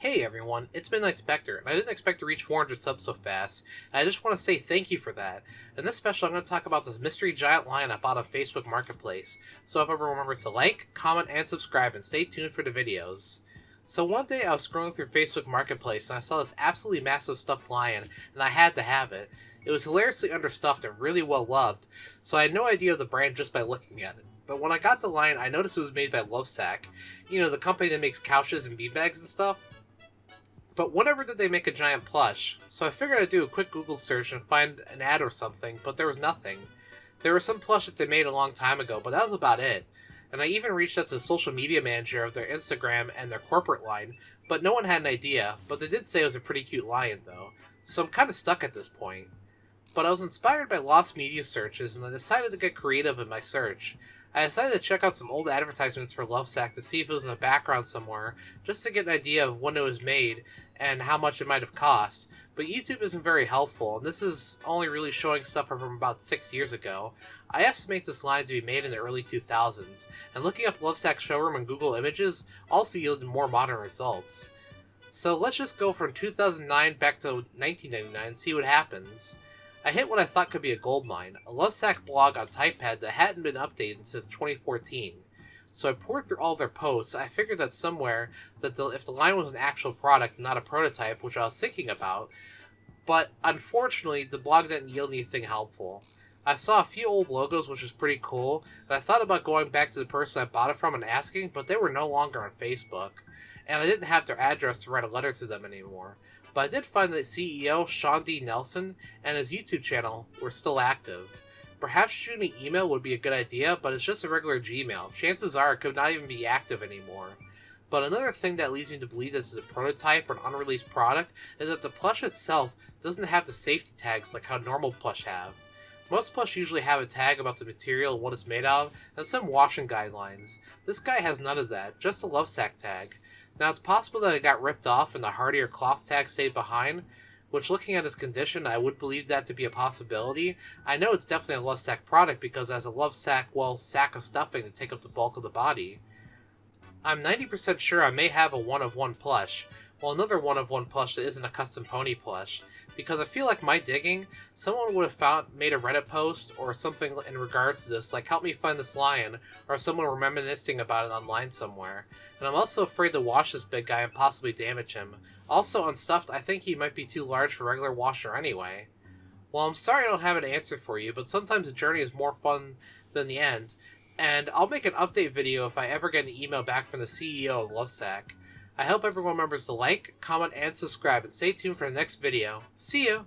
Hey everyone, it's Midnight Specter, and I didn't expect to reach 400 subs so fast, and I just want to say thank you for that. In this special, I'm going to talk about this mystery giant lion I bought on Facebook Marketplace, so I hope everyone remembers to like, comment, and subscribe, and stay tuned for the videos. So one day I was scrolling through Facebook Marketplace, and I saw this absolutely massive stuffed lion, and I had to have it. It was hilariously understuffed and really well loved, so I had no idea of the brand just by looking at it. But when I got the lion, I noticed it was made by LoveSac, the company that makes couches and beanbags and stuff. But whenever did they make a giant plush? So I figured I'd do a quick Google search and find an ad or something, but there was nothing. There was some plush that they made a long time ago, but that was about it. And I even reached out to the social media manager of their Instagram and their corporate line, but no one had an idea, but they did say it was a pretty cute lion though. So I'm kind of stuck at this point. But I was inspired by lost media searches and I decided to get creative in my search. I decided to check out some old advertisements for LoveSac to see if it was in the background somewhere, just to get an idea of when it was made and how much it might have cost. But YouTube isn't very helpful, and this is only really showing stuff from about 6 years ago. I estimate this line to be made in the early 2000s, and looking up LoveSac showroom in Google Images also yielded more modern results. So let's just go from 2009 back to 1999 and see what happens. I hit what I thought could be a goldmine, a LoveSac blog on TypePad that hadn't been updated since 2014. So I poured through all their posts. I figured that somewhere that if the line was an actual product, not a prototype, which I was thinking about, but unfortunately the blog didn't yield anything helpful. I saw a few old logos, which was pretty cool, and I thought about going back to the person I bought it from and asking, but they were no longer on Facebook, and I didn't have their address to write a letter to them anymore. But I did find that CEO Sean D. Nelson and his YouTube channel were still active. Perhaps shooting an email would be a good idea, but it's just a regular Gmail. Chances are it could not even be active anymore. But another thing that leads me to believe this is a prototype or an unreleased product is that the plush itself doesn't have the safety tags like how normal plush have. Most plush usually have a tag about the material and what it's made of, and some washing guidelines. This guy has none of that, just a LoveSac tag. Now it's possible that it got ripped off and the hardier cloth tag stayed behind, which looking at his condition I would believe that to be a possibility. I know it's definitely a LoveSac product because it has a LoveSac, sack of stuffing to take up the bulk of the body. I'm 90% sure I may have a one-of-one plush, well another one-of-one plush that isn't a custom pony plush, because I feel like my digging, someone would have made a Reddit post or something in regards to this, like help me find this lion, or someone reminiscing about it online somewhere. And I'm also afraid to wash this big guy and possibly damage him. Also unstuffed, I think he might be too large for regular washer anyway. Well, I'm sorry I don't have an answer for you, but sometimes the journey is more fun than the end, and I'll make an update video if I ever get an email back from the CEO of LoveSac. I hope everyone remembers to like, comment, and subscribe, and stay tuned for the next video. See you!